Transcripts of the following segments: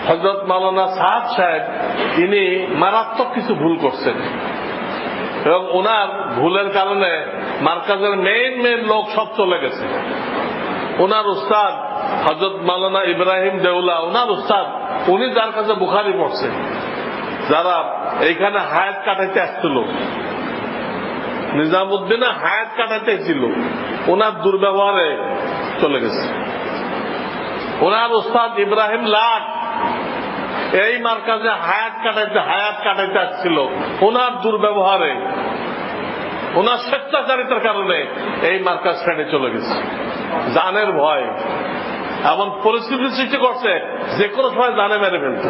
হযরত মাওলানা সাদ সাহেব ইনি মারাত্মক কিছু ভুল করছেন এবং ওনার ভুলের কারণে মার্কাজের মেইন লোক সব চলে গেছে। ওনার উস্তাদ হযরত মাওলানা ইব্রাহিম দেউলা, ওনার উস্তাদ, উনি যার কাছে বুখারী পড়ছে, যারা এইখানে হায়াত কাটাইতে আসছিল, নিজামুদ্দিনে হায়াত কাটাইতে ছিল, ওনার দুর্ব্যবহারে চলে গেছে। ওনার উস্তাদ ইব্রাহিম লাট এই মার্কাজে হায়াত কাটাইতে আসছিল, ওনার দুর্ব্যবহারে, ওনার স্বেচ্ছাচারিতার কারণে এই মার্কাজ ছেড়ে চলে গেছে। জানের ভয় এমন পরিস্থিতি সৃষ্টি করছে যে কোনো সময় জানে মেরে ফেলছে,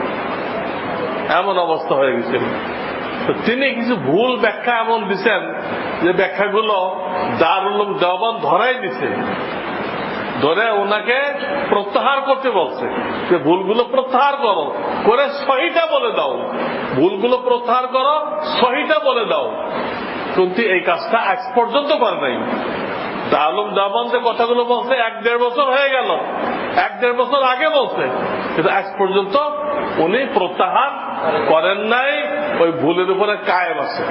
এমন অবস্থা হয়ে গেছে। তিনি কিছু ভুল ব্যাখ্যা এমন দিচ্ছেন যে ব্যাখ্যাগুলো দারুল উলুম দেওবন্দ ধরাই দিছে, ধরে ওনাকে প্রত্যাহার করতে বলছে যে ভুলগুলো প্রত্যাহার করো, করে সহিটা বলে দাও, ভুলগুলো প্রত্যাহার করো, সহিটা বলে দাও। কিন্তু এই কাজটা আজ পর্যন্ত করে নাই। দারুল উলুম দেওবন্দ যে কথাগুলো বলছে 1-1.5 বছর হয়ে গেল, 1-1.5 বছর আগে বলছে, কিন্তু আজ পর্যন্ত উনি প্রত্যাহার করেন নাই, ওই ভুলের উপরে কায়েম আছে।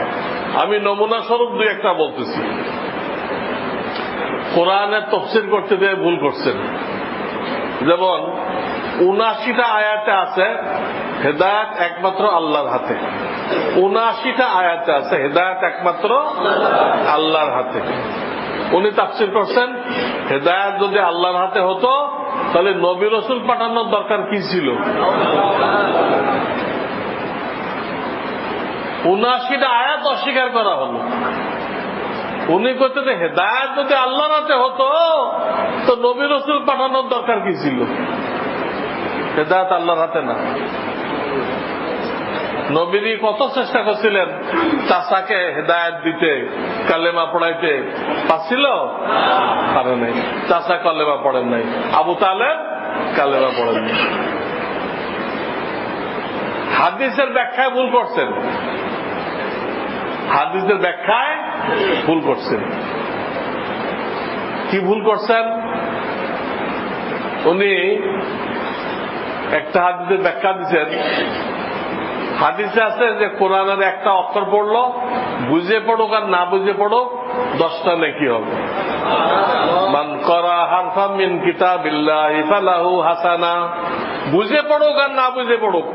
আমি নমুনা স্বরূপ 2-1টা বলতেছি। কোরআনের তাফসীর করতে গিয়ে ভুল করছেন। যেমন 79টা আয়াতে আছে হেদায়েত একমাত্র আল্লাহর হাতে, 79টা আয়াতে আছে হেদায়েত একমাত্র আল্লাহর হাতে। উনি তাফসীর করছেন হেদায়েত যদি আল্লাহর হাতে হতো তাহলে নবী রাসূল পাঠানোর দরকার কি ছিল? 79টা আয়াত অস্বীকার করা হলো। উনি করতেন হেদায়েত যদি আল্লাহর হাতে হতো তো নবী রাসূল পাঠানোর দরকার কি ছিল? হেদায়েত আল্লাহর হাতে না। নবীজি কত চেষ্টা করছিলেন চাচাকে হেদায়েত দিতে, কালেমা পড়াইতে, পারছিল? পারে নাই। চাচা কালেমা পড়েন নাই, আবু তালেব কালেমা পড়েন নাই। হাদিসের ব্যাখ্যায় ভুল করছেন, হাদিসের ব্যাখ্যায় ভুল করছেন। কি ভুল করছেন? উনি একটা হাদিসের ব্যাখ্যা দিচ্ছেন, হাদিসে আছে যে কোরআনের একটা অক্ষর পড়লো, বুঝে পড়ুক আর না বুঝে পড়ুক 10টা নেকি হবে। মান করা হারফাম মিন কিতাবিল্লাহি ফালাহু হাসানা, বুঝে পড়ুক আর না বুঝে পড়ুক,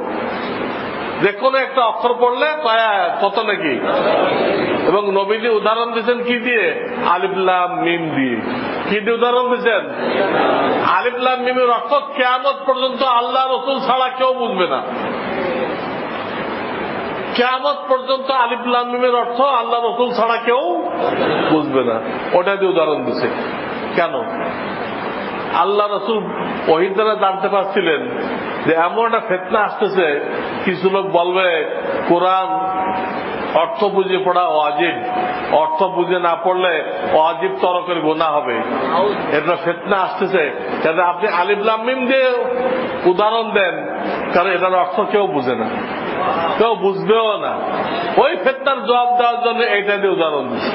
যে কোনো একটা অক্ষর পড়লে কত নাকি। এবং নবীজি উদাহরণ দিচ্ছেন কি দিয়ে? আলিফ লাম মিম দিয়ে। কি দিয়ে উদাহরণ দিচ্ছেন? আলিফ লাম মিমের অর্থ কিয়ামত পর্যন্ত আল্লাহ রাসূল ছাড়া কেউ বুঝবে না। কিয়ামত পর্যন্ত আলিফ লাম মিমের অর্থ আল্লাহ রাসূল ছাড়া কেউ বুঝবে না, ওটা দিয়ে উদাহরণ দিচ্ছে। কেন? আল্লাহ রাসূল ওহীর দ্বারা জানতে পারছিলেন যে এমন একটা ফিতনা আসতেছে, কিছু লোক বলবে কোরআন অর্থ বুঝে পড়া ওয়াজিব, অর্থ বুঝে না পড়লে ওয়াজিব তরকের গুনাহ হবে। এটা ফিতনা আসতেছে, যাতে আপনি আলিফ লাম মিম দিয়ে উদাহরণ দেন, কারণ এটার অর্থ কেউ বুঝে না, কেউ বুঝবেও না। ওই ফিতনার জবাব দেওয়ার জন্য এইটা দিয়ে উদাহরণ দিচ্ছে।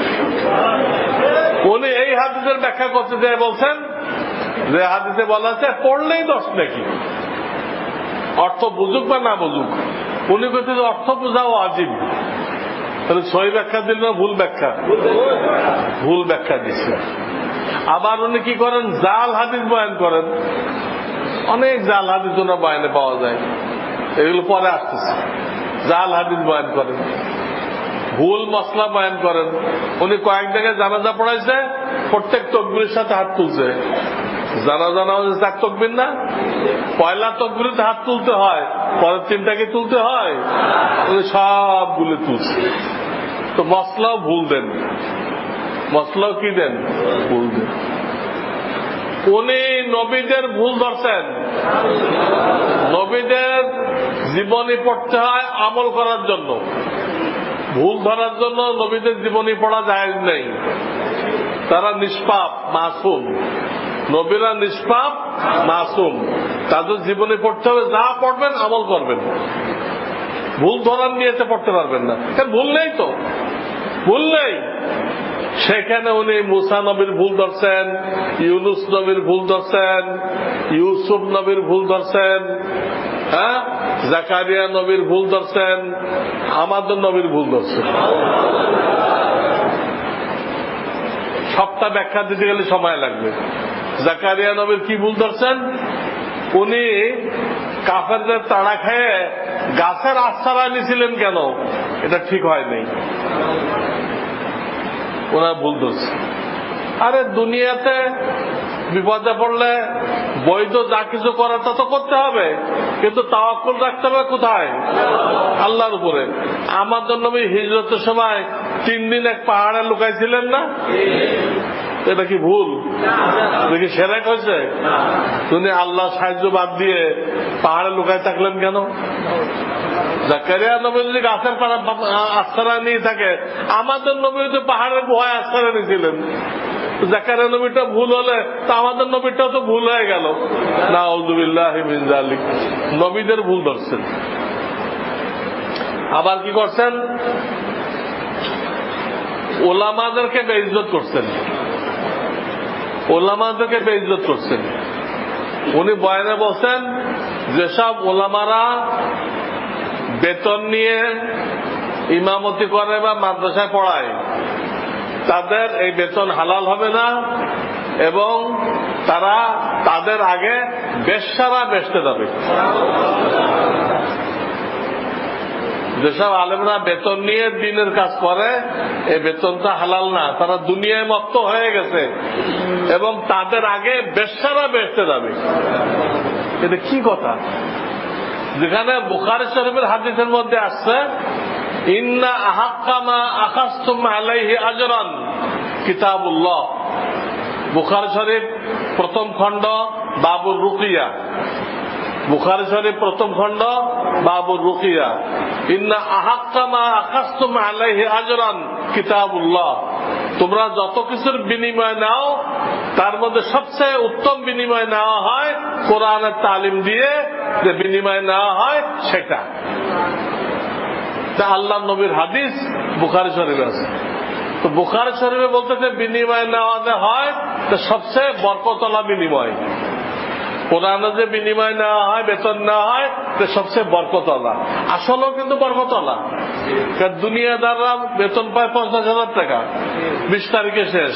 উনি এই হাদিসের ব্যাখ্যা করতে যেয়ে বলছেন যে হাদিসে বলা আছে পড়লেই 10 নাকি, অর্থ বুঝুক বা না বুঝুক। উনি বলতে যে অর্থ বোঝা ওয়াজিব, তাহলে সহি ব্যাখ্যা দিল না ভুল ব্যাখ্যা? ভুল ব্যাখ্যা দিচ্ছে। আবার উনি কি করেন? জাল হাদিস বয়ান করেন। অনেক জাল হাদিস ওনার বয়ানে পাওয়া যায়, এগুলো পরে আসতেছে। জাল হাদিস বয়ান করেন, ভুল মসলা বয়ান করেন। উনি কয়েক জায়গায় জানাজা পড়াইছে, প্রত্যেক তকবীরের সাথে হাত তুলছে। জানাজা নামাজে 4 তাকবীর না, পয়লা তকবীরে হাত তুলতে হয়, পরের 3টা কি তুলতে হয়? সবগুলো তুলছে। তো মসলাও ভুল দেন, মসলাও কি দেন? ভুল দেন। উনি নবীদের ভুল ধরছেন। নবীদের জীবনী পড়তে হয় আমল করার জন্য, ভুল ধরার জন্য নবীদের জীবনী পড়া জায়েজ নেই। তারা নিষ্পাপ, মাসুম। নবীরা নিষ্পাপ, মাসুম। তাদের জীবনী পড়তে হবে, যা পড়বেন আমল করবেন, ভুল ধরার নিয়েতে পড়তে পারবেন না। কারণ ভুল নেই তো, ভুল নেই। সেখানে উনি মুসা নবীর ভুল ধরছেন, ইউনুস নবীর ভুল ধরছেন, ইউসুফ নবীর ভুল ধরছেন, হ্যাঁ, জাকারিয়া নবীর ভুল ধরছেন, আমাদের নবীর ভুল ধরছেন। সবটা ব্যাখ্যা দিতে গেলে সময় লাগবে। জাকারিয়া নবীর কি ভুল ধরছেন? উনি কাফেরদের তাড়া খেয়ে গাছের আশ্রয় নিয়েছিলেন কেন? এটা ঠিক হয় নাই, ওনার ভুল ধরছে। আরে দুনিয়াতে বিপদে পড়লে বৈধ যা কিছু করার তা তো করতে হবে, কিন্তু তাওয়াক্কুল রাখতে হবে কোথায়? আল্লাহর উপরে। আমাদের নবী হিজরতের সময় 3 দিন এক পাহাড়ে লুকাইছিলেন না? এটা কি ভুল? দেখি সেরেক হয়েছে? তুমি আল্লাহ সাহায্য বাদ দিয়ে পাহাড়ে লুকাই থাকলেন কেন? জাকারিয়া নবী যদি গাছের আশ্রয় নিয়ে থাকে, আমাদের নবী তো পাহাড়ের গুহায় আশ্রয় নিয়েছিলেন। জাকারিয়া নবীটা ভুল হলে তা আমাদের নবীটাও তো ভুল হয়ে গেল। নাউযুবিল্লাহি মিন যালিক। নবীদের ভুল ধরছেন। আবার কি করছেন? ওলামাদেরকে বেইজ্জত করছেন, ওলামাদেরকে বেইজ্জত করছেন। উনি বয়ানে বলছেন যেসব ওলামারা বেতন নিয়ে ইমামতি করে বা মাদ্রাসায় পড়ায়, তাদের এই বেতন হালাল হবে না, এবং তারা তাদের আগে বেশ্যারা বেচতে যাবে। যেসব আলেমরা বেতন নিয়ে দিনের কাজ করে, এই বেতনটা হালাল না, তারা দুনিয়ায় মত্ত হয়ে গেছে, এবং তাদের আগে বেশ্যারা বেচতে যাবে। এটা কি কথা? যেখানে বুখারী শরীফের হাদিসের মধ্যে আসছে, ইন্না আহাক্কা মা আখাযতুম আলাইহি আজরান কিতাবুল্লাহ। বুখারী শরীফ প্রথম খণ্ড বাবুর রুকিয়া। বুখারী শরীফ প্রথম খণ্ড বাবুর রুকিয়া। ইন্না আহাক্কা মা আখাযতুম আলাইহি আজরান কিতাবুল্লাহ। তোমরা যত কিছুর বিনিময় নাও, তার মধ্যে সবচেয়ে উত্তম বিনিময় নেওয়া হয় কোরআনের তালিম দিয়ে। যে বিনিময় নেওয়া হয় সেটা আল্লাহ নবীর হাদিস বুখারী শরীফে আছে। তো বুখারী শরীফে বলতেছে বিনিময় নেওয়া হয় তো সবচেয়ে বরকতওয়ালা বিনিময়। কোরআনে যে বিনিময় নেওয়া হয়, বেতন নেওয়া হয়, তো সবচেয়ে বরকতওয়ালা। আসলেও কিন্তু বরকতওয়ালা। দুনিয়াদাররা বেতন পায় 50,000 টাকা, 20 তারিখে শেষ।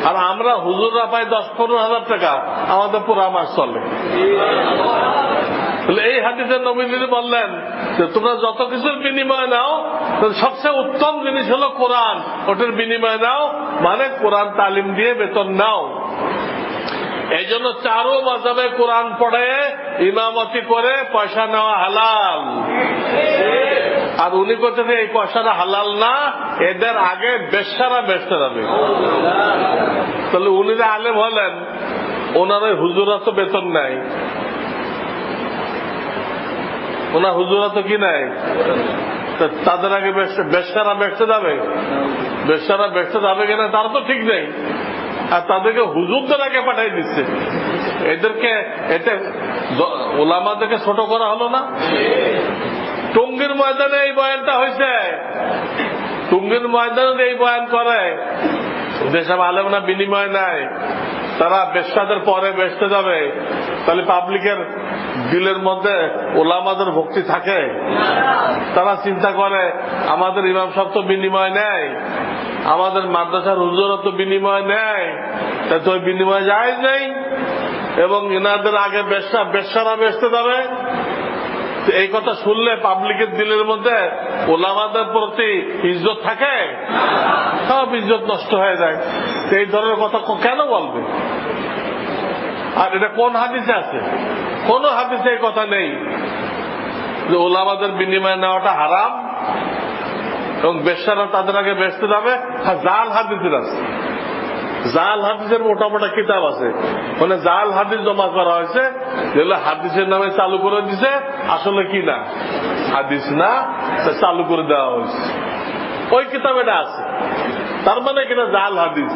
আর আমরা হুজুররা পাই 10-15,000 টাকা, আমাদের পুরো মাস চলে। এই হাদিসের নবী বললেন যে তোমরা যত কিছুর বিনিময় নাও, সবচেয়ে উত্তম জিনিস হলো কোরআন, ওটার বিনিময় নাও, মানে কোরআন তালিম দিয়ে বেতন নাও। এই জন্য চারো মাযহাবে কোরআন পড়ে ইমামতি করে পয়সা নেওয়া হালাল। আর উনি করতেছে এই পয়সাটা হালাল না, এদের আগে বেশ্যারা বেচতে যাবে। তাহলে উনি যে আলেম হলেন, ওনার ওই হুজুরা তো বেতন নাই, ওনার হুজুরা তো কি নাই, তাদের আগে বেশ্যারা বেচতে যাবে। বেশ্যারা বেচতে যাবে কিনা তার তো ঠিক নেই, আর তাদেরকে হুজুরদের আগে পাঠাই দিচ্ছে। এদেরকে এতে ওলামাদেরকে ছোট করা হলো না? টঙ্গীর ময়দানে এই বয়ানটা হয়েছে, টঙ্গীর ময়দানে এই বয়ান করে যেসব আলেমরা বিনিময় নেয়, তারা বেশ্যাদের পরে বেচতে যাবে। তাহলে পাবলিকের দিলের মধ্যে ওলামাদের ভক্তি থাকে? তারা চিন্তা করে আমাদের ইমাম সাহেব তো বিনিময় নেয়, আমাদের মাদ্রাসার হুজুরও তো বিনিময় নেয়, তাই তো ওই বিনিময় যায় নেই, এবং এনাদের আগে বেশ্যারা বেচতে যাবে। এই কথা শুনলে পাবলিকের দিলের মধ্যে ওলামাদের প্রতি ইজ্জত থাকে? সব ইজ্জত নষ্ট হয়ে যায়। এই ধরনের কথা কেন বলবে? আর এটা কোন হাদিসে আছে? কোন হাদিসে এই কথা নেই যে ওলামাদের বিনিময় নেওয়াটা হারাম এবং বেশ্যারা তাদের আগে বেচতে যাবে। জাল হাদিসের আছে, জাল হাদিসের মোটা মোটা কিতাব আছে, মানে জাল হাদিস জমা করা হয়েছে, যেগুলো হাদিসের নামে চালু করে দিছে, আসলে কি না হাদিস না, চালু করে দেওয়া হয়েছে। ওই কিতাব এটা আছে, তার মানে কিনা জাল হাদিস।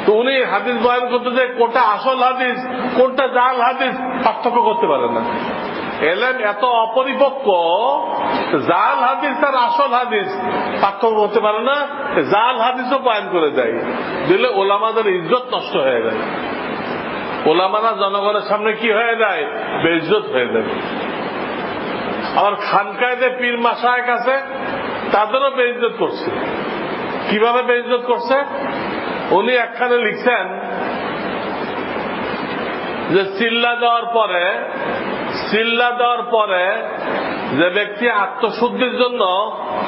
তো উনি হাদিস বয়ান করতে যে কোনটা আসল হাদিস কোনটা জাল হাদিস পার্থক্য করতে পারে না। এলেন এত অপরিপক্ক, জাল হাদিস আর আসল হাদিস পার্থক্য করতে পারে না, জাল হাদিসও বয়ান করে দেয়, দিলে ওলামাদের ইজ্জত নষ্ট হয়ে যায়। ওলামারা জনগণের সামনে কি হয়ে যায়? বেইজ্জত হয়ে যাবে। আবার খানকায় যে পীর মাশায়েখ আছে তাদেরও বেইজ্জত করছে। কিভাবে বেইজ্জত করছে? উনি একখানে লিখছেন যে চিল্লা দেওয়ার পরে যে ব্যক্তি আত্মশুদ্ধির জন্য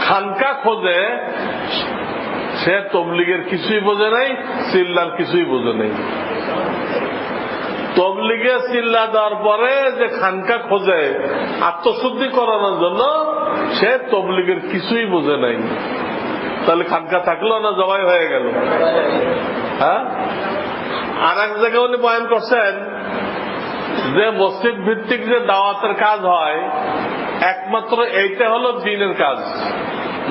খানকা খোঁজে সে তবলিগের কিছুই বোঝে নাই, চিল্লার কিছুই বোঝে নাই। তবলিগে চিল্লা দেওয়ার পরে যে খানকা খোঁজে আত্মশুদ্ধি করানোর জন্য সে তবলিগের কিছুই বোঝে নাই। তাহলে খানকা থাকলো না জবাই হয়ে গেল? হ্যাঁ। আর এক জায়গায় উনি বয়ান করছেন যে মসজিদ ভিত্তিক যে দাওয়াতের কাজ হয় একমাত্র এইটা হলো দ্বীনের কাজ।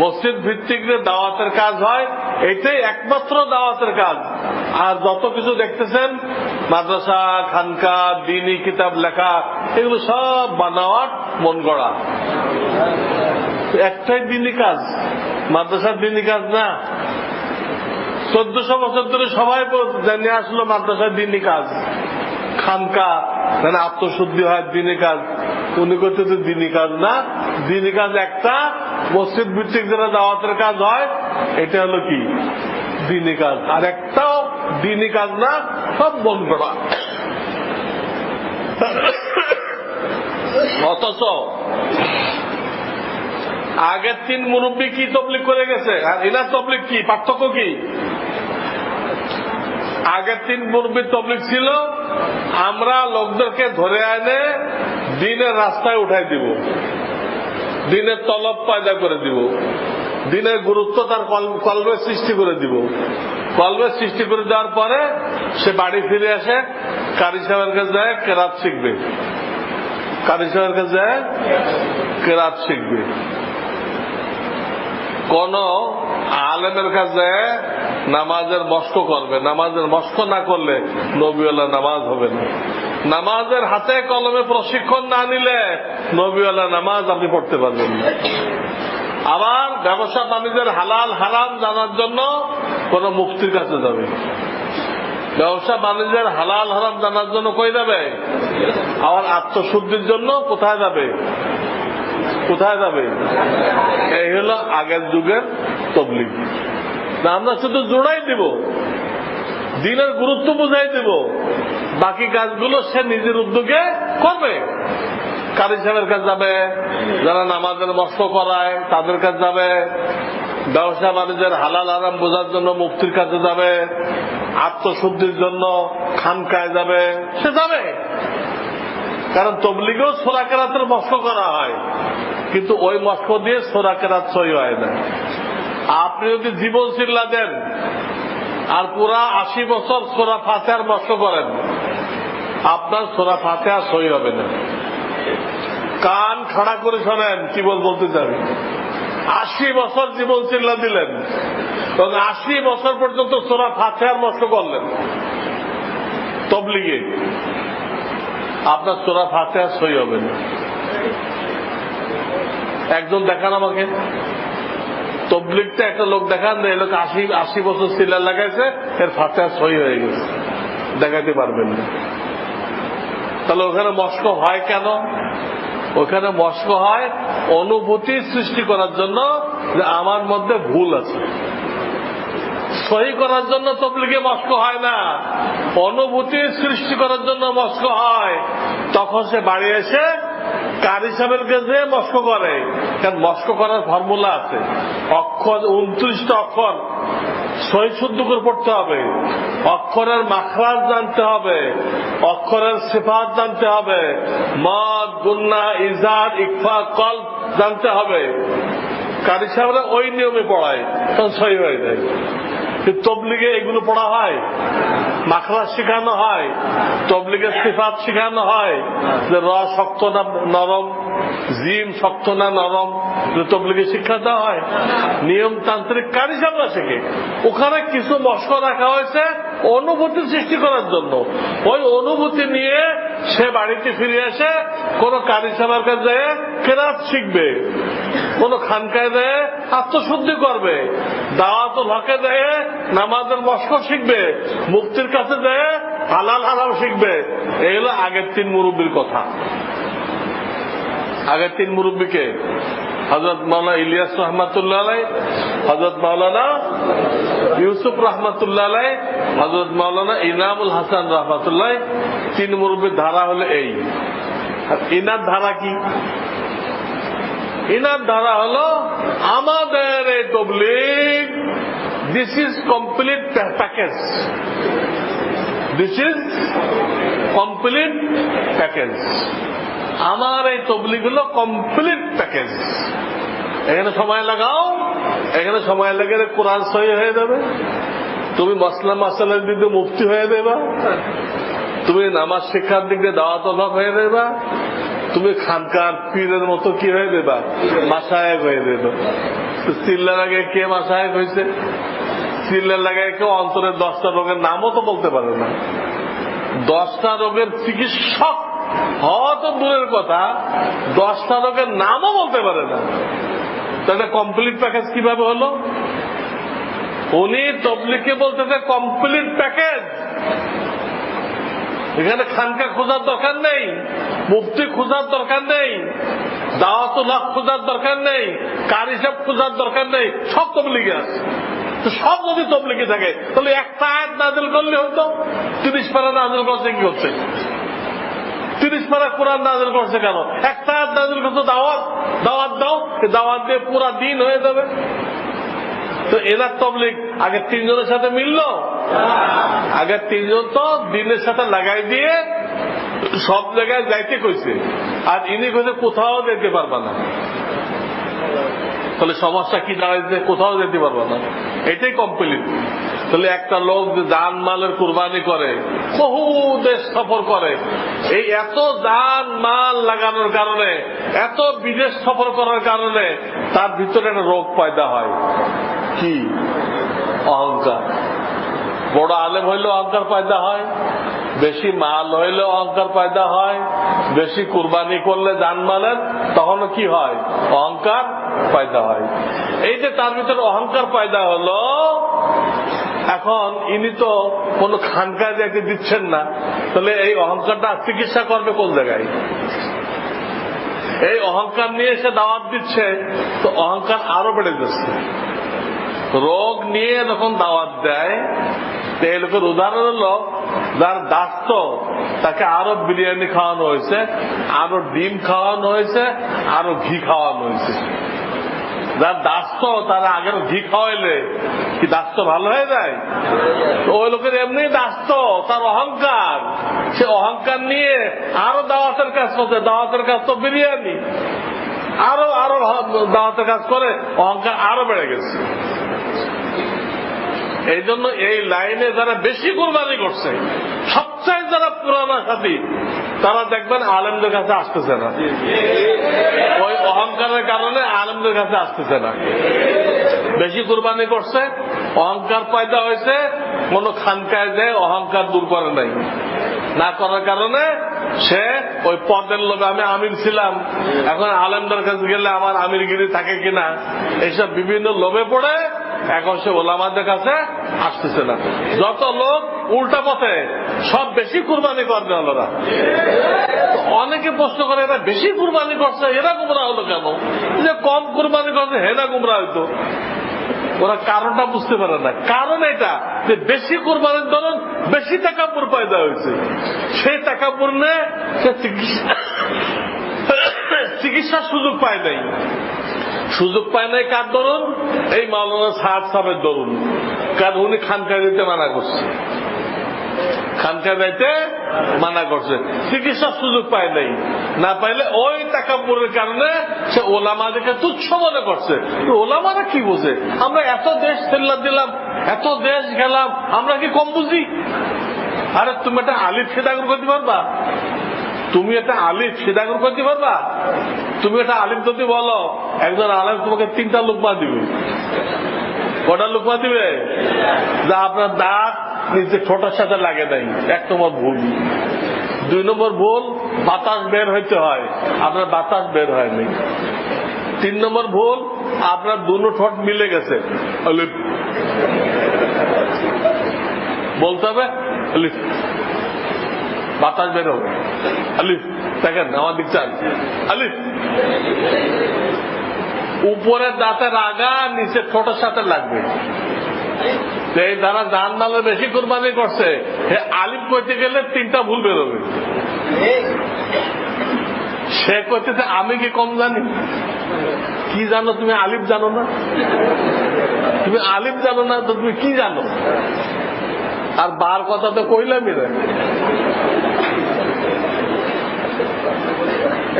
মসজিদ ভিত্তিক যে দাওয়াতের কাজ হয় এটাই একমাত্র দাওয়াতের কাজ। আর যত কিছু দেখতেছেন মাদ্রাসা, খানকা, দ্বীনি কিতাব লেখা, এগুলো সব বানাওয়াট, মন গড়া। একটাই দ্বীনি কাজ, মাদ্রাসার দ্বীনি কাজ না। 1400 বছর ধরে সবাই জানিয়ে আসলো মাদ্রাসার দ্বীনি কাজ, খানকা মানে আত্মশুদ্ধি হয় দ্বীনি কাজ। উনি করতেছে দ্বীনি কাজ না, দ্বীনি কাজ একটা, মসজিদ ভিত্তিক যারা দাওয়াতের কাজ হয় এটা হলো কি? দ্বীনি কাজ। আর একটাও দ্বীনি কাজ না, সব মন করা। অথচ আগের 3 মুরব্বী কি তবলিগ করে গেছে আর এনার তবলিগ কি? পার্থক্য কি? আগের 3 মুরব্বীর তবলিগ ছিল আমরা লোকদেরকে ধরে এনে দ্বীনের রাস্তায় উঠাই দিব, দ্বীনের তলব পয়দা করে দিব, দ্বীনের গুরুত্ব তার কলবে সৃষ্টি করে দিব। কলবে সৃষ্টি করে দেওয়ার পরে সে বাড়ি ফিরে আসে, কারি সাহেবের কাছে যায় কেরাত শিখবে, কারি সাহেবের কাছে যায় কেরাত শিখবে। কোন আলেমের কাছে নামাজের মস্ক করবে, নামাজের মস্ক না করলে নবীওয়ালা নামাজ হবে না। নামাজের হাতে কলমে প্রশিক্ষণ না নিলে নবীওয়ালা নামাজ আপনি পড়তে পারবেন না। আবার ব্যবসা বাণিজ্যের হালাল হারাম জানার জন্য কোন মুফতির কাছে যাবে, ব্যবসা বাণিজ্যের হালাল হারাম জানার জন্য কই যাবে? আবার আত্মশুদ্ধির জন্য কোথায় যাবে? কোথায় যাবে? এই হলো আগের যুগের তবলিগ। আমরা শুধু জোড়াই দিব, দ্বীনের গুরুত্ব বুঝাই দিব, বাকি কাজগুলো সে নিজের উদ্যোগে করবে। কারি সাহেবের কাছে যাবে, যারা নামাজের মস্ক করায় তাদের কাছে যাবে, ব্যবসা বাণিজ্যের হালাল হারাম বোঝার জন্য মুফতির কাছে যাবে, আত্মশুদ্ধির জন্য খানকায় যাবে, সে যাবে। কারণ তবলিগেও সূরা কেরাতের মস্ক করা হয়, কিন্তু ওই মস্ক দিয়ে সূরা কেরাত সই হয় না। আপনি যদি জীবন চিল্লা দেন আর পুরা 80 বছর সূরা ফাতিহার মস্ক করেন, আপনার সূরা ফাতিহা সই হবে না। কান খাড়া করে শোনেন কি বলতে চান। 80 বছর জীবন চিল্লা দিলেন এবং 80 বছর পর্যন্ত সূরা ফাতিহার মস্ক করলেন তবলিগে, আপনার সূরা ফাতিহা সই হবে না। একজন দেখান আমাকে তবলিগটা, একটা লোক দেখান, এই লোক 80 বছর চিল্লা লাগাইছে, এর ফাতিহা সই হয়ে গেছে, দেখাতে পারবেন না। তাহলে ওখানে মস্ক হয় কেন? ওখানে মস্ক হয় অনুভূতি সৃষ্টি করার জন্য যে আমার মধ্যে ভুল আছে। সহি করার জন্য তবলিগে মস্ক হয় না, অনুভূতি সৃষ্টি করার জন্য মস্ক হয়। তখন সে বাড়ি এসে কারি সাহেবের কাছে মস্ক করে। কারণ মস্ক করার ফর্মুলা আছে, অক্ষর 29টা অক্ষর সহি শুদ্ধ করে পড়তে হবে, অক্ষরের মাখরাজ জানতে হবে, অক্ষরের সিফাত জানতে হবে, মদ, গুন্না, ইজাদ, ইকফা, কলব জানতে হবে। কারি সাহেবরা ওই নিয়মে পড়ায়, তখন সহি হয়ে যায়। তবলিগে এগুলো পড়া হয়, মাখরাজ শেখানো হয়, তবলিগের সিফাত শেখানো হয়, যে র শক্ত না নরম, জিম শক্ত না নরম, তবলিগে শিক্ষা দেওয়া হয়। নিয়মতান্ত্রিক কারি সাহেবরা শেখে। ওখানে কিছু মস্ক রাখা হয়েছে অনুভূতি সৃষ্টি করার জন্য। ওই অনুভূতি নিয়ে সে বাড়িতে ফিরে এসে কোন কারি সাহেবের কাছে কেরাত শিখবে। কোন খানকায় দেয় আত্মশুদ্ধি করবে, দাওয়াতুল হকে দেয় নামাজের মশক শিখবে, মুফতির কাছে দেয় হালাল হারাম শিখবে। এই হলো আগের 3 মুরব্বীর কথা। আগের 3 মুরব্বীকে হযরত মাওলানা ইলিয়াস রহমাতুল্লাহ আলাইহি, হযরত মাওলানা ইউসুফ রহমাতুল্লাহ আলাইহি, হযরত মাওলানা ইনামুল হাসান রহমাতুল্লাহ। 3 মুরব্বীর ধারা হলো এই। আর ইনার ধারা কি? ইনার ধারা হলো আমাদের এই তাবলীগ, this is complete package, this is complete package. আমার এই তাবলীগ হলো কমপ্লিট প্যাকেজ। এখানে সময় লাগাও, এখানে সময় লাগালে কোরআন সহি হয়ে যাবে, তুমি মাসলা মাসালার দিক দিয়ে মুফতি হয়ে দেবা, তুমি নামাজ শিক্ষার দিক দিয়ে দাওয়াতুল হক হয়ে দেবা, তুমি খানকার পীরের মতো কি হয়ে দেবা, মাশায়েখ হয়ে দেবা। চিল্লা লাগায় কে মাশায়েখ হয়েছে? চিল্লা লাগায় কেউ অন্তরের 10টা রোগের নামও তো বলতে পারে না। 10টা রোগের চিকিৎসক হওয়া তো দূরের কথা, 10টা রোগের নামও বলতে পারে না। তাহলে কমপ্লিট প্যাকেজ কিভাবে হলো? উনি তাবলীগকে বলতেছে কমপ্লিট প্যাকেজ। এখানে খানকা খোঁজার দরকার নেই, মুফতি খোঁজার দরকার নেই, দাওয়াতুল হক খোঁজার দরকার নেই, কারি সাহেব খোঁজার দরকার নেই, সব তাবলীগে আছে। তো সব যদি তাবলীগে থাকে তাহলে একটা আয়াত নাযিল করলে হতো। 30 পারা নাযিল করছে কি হচ্ছে? 30 পারা কোরআন নাযিল করছে কেন? একটা আয়াত নাযিল করছে দাওয়াত, দাওয়াত দাও, দাওয়াত দিয়ে পুরা দিন হয়ে যাবে। তো এনার তাবলীগ আগে 3 জনের সাথে মিললো? আগে 3 জন তো দিনের সাথে লাগাই দিয়ে সব জায়গায় যাইতে কইছে, আর ইনি কইছে কোথাও যেতে পারবা না। তাহলে সমস্যা কি দাঁড়াইছে? কোথাও যেতে পারবা না, এটাই কমপ্লিট। তাহলে একটা লোক যে জান মালের কুরবানি করে, বহু দেশ সফর করে, এই এত জান মাল লাগানোর কারণে, এত বিদেশ সফর করার কারণে তার ভিতরে একটা রোগ পয়দা হয়। কি? অহংকার। বড় আলেম হইলে অহংকার পয়দা হয়, বেশি মাল হইলে অহংকার পয়দা হয়, বেশি কুরবানি করলে জানমালের তখনও কি হয়? অহংকার পয়দা হয়। এই যে তার ভিতরে অহংকার পয়দা হলো, এখন ইনি তো কোন খানকায় যাকে দিচ্ছেন না, তাহলে এই অহংকারটা চিকিৎসা করবে কোন জায়গায়? এই অহংকার নিয়ে এসে দাওয়াত দিচ্ছে, তো অহংকার আরো বেড়ে যাচ্ছে। রোগ নিয়ে যখন দাওয়াত দেয়, এই লোকের উদাহরণ হলো যার দাস্ত, তাকে আরো বিরিয়ানি খাওয়ানো হয়েছে, আরো ডিম খাওয়ানো হয়েছে, আরো ঘি খাওয়ানো হয়েছে। যার দাস্ত তারা আগের ঘি খাওয়াইলে কি দাস্ত ভালো হয়ে যায়? ওই লোকের এমনি দাস্ত, তার অহংকার, সে অহংকার নিয়ে আরো দাওয়াতের কাজ করছে। দাওয়াতের কাজ তো বিরিয়ানি, আরো আরো দাওয়াতের কাজ করে অহংকার আরো বেড়ে গেছে। এই জন্য এই লাইনে যারা বেশি কুরবানি করছে, সবচেয়ে যারা পুরানা সাথী, তারা দেখবেন আলেমদের কাছে আসতেছে না। ওই অহংকারের কারণে আলেমদের কাছে আসতেছে না। বেশি কুরবানি করছে, অহংকার পয়দা হয়েছে, কোন খানকায় যায় অহংকার দূর করে নাই, না করার কারণে সে ওই পদের লোভে, আমি আমির ছিলাম, এখন আলেমদের কাছে গেলে আমার আমিরগিরি থাকে কিনা, এইসব বিভিন্ন লোভে পড়ে এখন সে ওলামাদের কাছে আসতেছে না। যত লোক উল্টা পথে, সব বেশি কুরবানি করবে ওরা। অনেকে প্রশ্ন করে, এরা বেশি কুরবানি করছে, এরা গুমরা হলো কেন? যে কম কুরবানি করছে হেরা গুমরা হইতো। ওরা কারণটা বুঝতে পারে না। কারণ এটা যে বেশি কুরবানির ধরুন বেশি তাকাব্বুর পয়দা হয়েছে, সেই তাকাব্বুর নিয়ে সে চিকিৎসার সুযোগ পায় নাই। সুযোগ পায় নাই কার দরুন? এই মাওলানা সাদ সাহেবের দরুন। কারণ উনি খানকায় দিতে মানা করছে, খানকায় যাইতে মানা করছে, চিকিৎসার সুযোগ পায় নাই। না পাইলে ওই তাকাব্বুরের কারণে সে ওলামাদেরকে তুচ্ছ মনে করছে। ওলামারা কি বোঝে? আমরা এত দেশ ছেল্লা দিলাম, এত দেশ গেলাম, আমরা কি কম বুঝি? আরে তুমি একটা আলিফ সেদাগুর করতে পারবা? তুমি একটা আলিফ সেদাগুর করতে পারবা? তুমি একটা আলিফ যদি বলো, একজন আলিম তোমাকে 3টা লুকমা দিবে। কটা লুকমা দিবে? যা আপনার দাঁত নিচে ছোটার সাথে লাগে নাই, 1 নম্বর ভুল। 2 নম্বর ভুল, বাতাস বের হইতে হয়, আপনার বাতাস বের হয়নি। 3 নম্বর ভুল, আপনার দুনো ঠোঁট মিলে গেছে, আলিফ বলতে হবে, আলিফ বাতাস বের হবে, আলিফ দেখেন আমার দিক চান, আলিফ উপরের দাঁতের আগা নিচে ঠোঁটের সাথে লাগবে। এই যারা জানমালে বেশি কোরবানি করছে, আলিফ কইতে গেলে 3টা ভুল বেরোবে। সে কইতেছে আমি কি কম জানি? কি জানো তুমি? আলিফ জানো না? তুমি আলিফ জানো না তো তুমি কি জানো? আর বার কথা তো কইলামই না।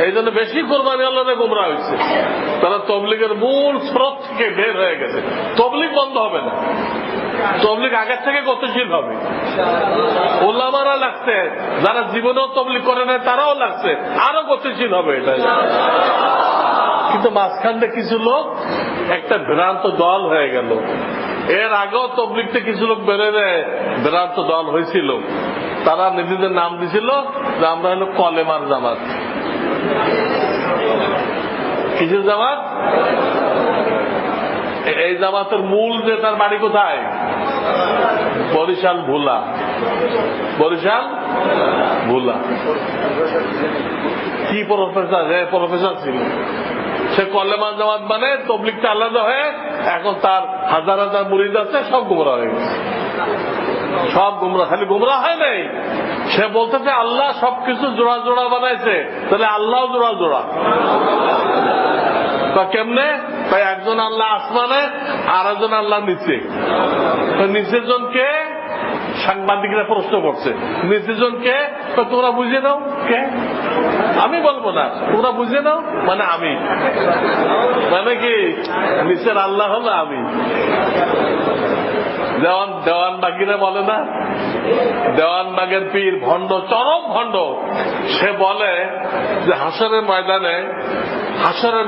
এই জন্য বেশি কোরবানি আল্লাহরে গোমরা হয়েছে। তারা তবলিগের মূল স্রোত থেকে বের হয়ে গেছে। তবলিগ বন্ধ হবে না, তবলিগ আগের থেকে গতিশীল হবে। ওলামারা লাগছে, যারা জীবনেও তবলিগ করে নাই তারাও লাগছে, আরো গতিশীল হবে এটা। কিন্তু মাঝখানে কিছু লোক একটা ভ্রান্ত দল হয়ে গেল। এর আগেও তবলিগতে কিছু লোক বেরোয় ভ্রান্ত দল হয়েছিল। তারা নিজেদের নাম দিছিল যে আমরা হলো কলেমার জামাত। কিসের জামাত? এই জামাতের মূল যে তার বাড়ি কোথায়? বরিশাল ভোলা। বরিশাল ভোলা। কি প্রফেসর? প্রফেসর ছিল সে। কলেমা জামাত মানে তবলিগটা আলাদা হয়ে এখন তার হাজার হাজার মুরিদ আছে, সব গুমরা হয়ে গেছে। সব গুমরা, খালি গুমরা হয় নাই, সে বলতেছে আল্লাহ সবকিছু জোড়া জোড়া বানাইছে, তাহলে আল্লাহ জোড়া জোড়া। তা কেমনে? তাই একজন আল্লাহ আসমানে আর একজন আল্লাহ নিচে। নিচের জনকে সাংবাদিকরা প্রশ্ন করছে, নিচের জনকে তোমরা বুঝে নাও। কে? আমি বলবো না, তোমরা বুঝে নাও মানে আমি, মানে কি নিচের আল্লাহ হলো আমি। দেওয়ানবাগিরা বলে না, দেওয়ানবাগের পীর ভণ্ড, চরম ভণ্ড। সে বলে যে হাসরের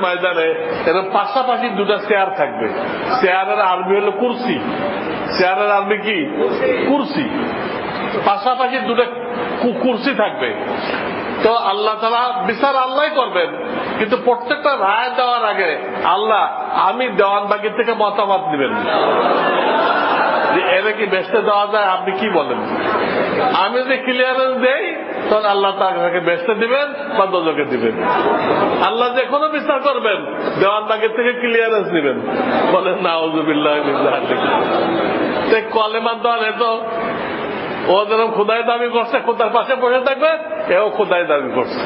ময়দানে এরকম পাশাপাশি 2টা চেয়ার থাকবে। চেয়ারের আরবি হলো কুরসি। চেয়ারের আরবি কি? কুরসি। পাশাপাশি 2টা কুরসি থাকবে। তো আল্লাহ তাআলা বিচার আল্লাহ করবেন, কিন্তু প্রত্যেকটা রায় দেওয়ার আগে আল্লাহ আমি দেওয়ানবাগির থেকে মতামত নেবেন যে এর কি বেচতে দেওয়া যায়, আপনি কি বলেন? আমি যদি ক্লিয়ারেন্স দেই তখন আল্লাহ তাকে বেচতে দিবেন বা দোজখে দিবেন। আল্লাহ যে কোনো বিচার করবেন দেওয়ানবাগের থেকে ক্লিয়ারেন্স দিবেন। বলেন নাউযুবিল্লাহ মিন যালিক। কলেমার দল এত ও যেরকম খোদাই দাবি করছে, খোদার পাশে বসে থাকবে, এও খোদাই দাবি করছে।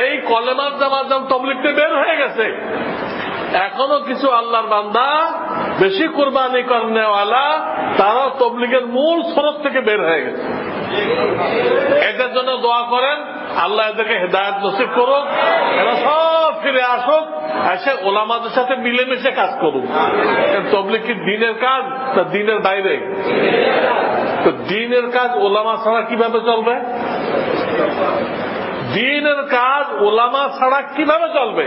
এই কলেমার জামাত যেমন তবলিগতে বের হয়ে গেছে, এখনো কিছু আল্লাহর বান্দা বেশি কুরবানি করেনেওয়ালা তারা তবলিগের মূল স্রোত থেকে বের হয়ে গেছে। এদের জন্য দোয়া করেন, আল্লাহ এদেরকে হেদায়েত নসিব করুক, এরা সব ফিরে আসুক, এসে ওলামাদের সাথে মিলেমিশে কাজ করুক। তবলিগ কি দিনের কাজ না দিনের বাইরে? তো দিনের কাজ ওলামা ছাড়া কিভাবে চলবে? দিনের কাজ ওলামা ছাড়া কিভাবে চলবে?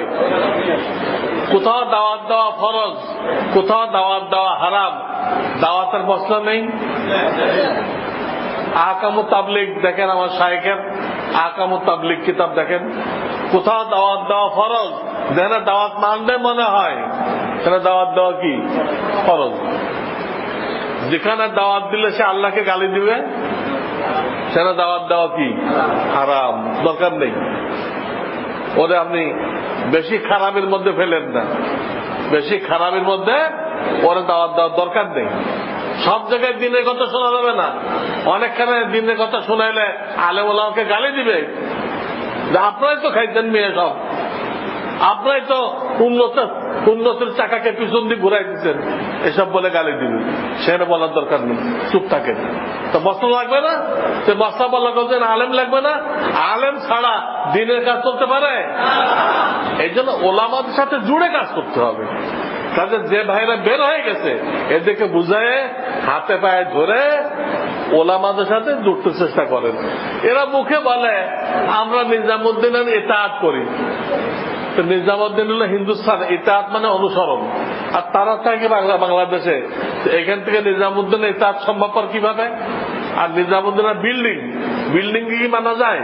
কোথাও দাওয়াত দেওয়া ফরজ, কোথাও দাওয়াত দেওয়া হারাম। দাওয়াতের মশলা নেই। আহকামুত তাবলিগ দেখেন, আমার শায়েখের আহকামুত তাবলিগ কিতাব দেখেন, কোথাও দাওয়াত দেওয়া ফরজ, যেখানে দাওয়াত মানবে মনে হয় সেখানে দাওয়াত দেওয়া কি ফরজ। যেখানে দাওয়াত দিলে সে আল্লাহকে গালি দিবে সেখানে দাওয়াত দেওয়া কি হারাম, দরকার নেই। ওরে আপনি বেশি খারাপের মধ্যে ফেলেন না, বেশি খারাপের মধ্যে ওরে দাওয়াত দেওয়ার দরকার নেই। সব জায়গায় দিনের কথা শোনা যাবে না। অনেকখানে দিনের কথা শোনাইলে আলেম ওলামাকে গালি দিবে যে আপনারাই তো খাইতেন মেয়ে, সব আপনারাই তো উন্নতির চাকাকে পিছন দিয়ে ঘুরাই দিচ্ছেন, এসব বলে গালি দিবে। সেটা বলার দরকার নেই, চুপ থাকেন। তো মশলা লাগবে না, সে মশলা বলা করছেন আলেম লাগবে না। আলেম ছাড়া দিনের কাজ চলতে পারে? এই জন্য ওলামাদের সাথে জুড়ে কাজ করতে হবে। তাদের যে ভাইরা বের হয়ে গেছে এদেরকে বুঝায় হাতে পায়ে ধরে ওলামাদের সাথে জুড়তে চেষ্টা করেন। এরা মুখে বলে আমরা নিজামুদ্দিনের ইতাআত করি। নিজামুদ্দিন হলো হিন্দুস্তান, ইতাআত মানে অনুসরণ, আর তারা থাকে বাংলাদেশে। এখান থেকে নিজামুদ্দিনের ইতাআত সম্ভবপর কিভাবে? আর নিজামুদ্দিনের বিল্ডিং কি মানা যায়?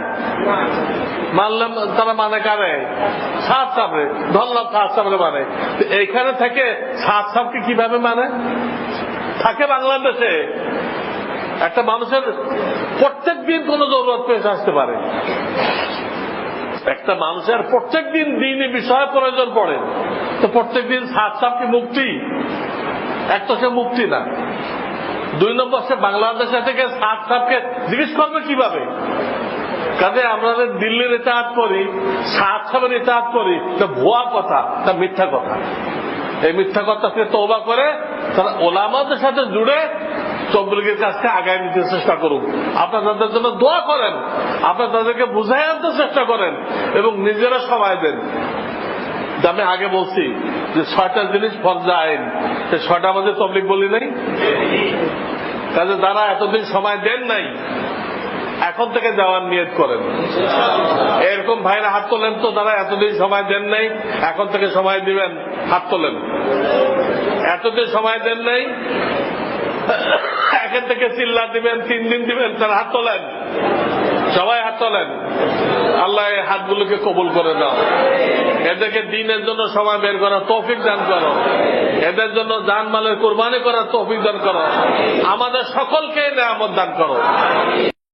মানলাম তারা মানে কারে? সাত সাবরে ধরলাম, সাত সাবরে মানে। এইখানে থেকে সাত সাবকে কিভাবে মানে? থাকে বাংলাদেশে একটা মানুষের প্রত্যেক দিন কোন জরুরত পেশ আসতে পারে, একটা মানুষের প্রত্যেক দিন দিনই বিষয়ে প্রয়োজন পড়ে, তো প্রত্যেক দিন সাত সাপ কি মুক্তি? এক তো সে মুক্তি না। দুই নম্বর, সে বাংলাদেশে থেকে সাত সাপকে জিজ্ঞেস করবে কিভাবে? কাজে আমরা দিল্লির ইতাআত করি, সাত সাপের ইতাআত করি, তা ভুয়া কথা, তা মিথ্যা কথা। এই মিথ্যা কথাকে তওবা করে তারা ওলামাদের সাথে জুড়ে তবলিগের কাজকে আগায় নিতে চেষ্টা করুন। আপনারা তাদের জন্য দোয়া করেন, আপনারা তাদেরকে বুঝাই আনতে চেষ্টা করেন এবং নিজেরা সময় দেন। আমি আগে বলছি যে 6টা জিনিস ফরজে আইন, সে 6টার মধ্যে তবলিগ বলি নাই। কাজে যারা এতদিন সময় দেন নাই, এখন থেকে যাওয়ার নিয়ত করেন। এরকম ভাইরা হাত তোলেন তো, যারা এতদিন সময় দেন নাই, এখন থেকে সময় দিবেন, হাত তোলেন। এতদিন সময় দেন নাই, এখন থেকে চিল্লা দিবেন, 3 দিন দিবেন, তার হাত তোলেন। সবাই হাত তোলেন। আল্লাহ এই হাতগুলোকে কবুল করে দাও। এদেরকে দিনের জন্য সময় বের করার তৌফিক দান করো, এদের জন্য জানমালের কুরবানি করার তৌফিক দান করো, আমাদের সকলকে নেয়ামত দান করো।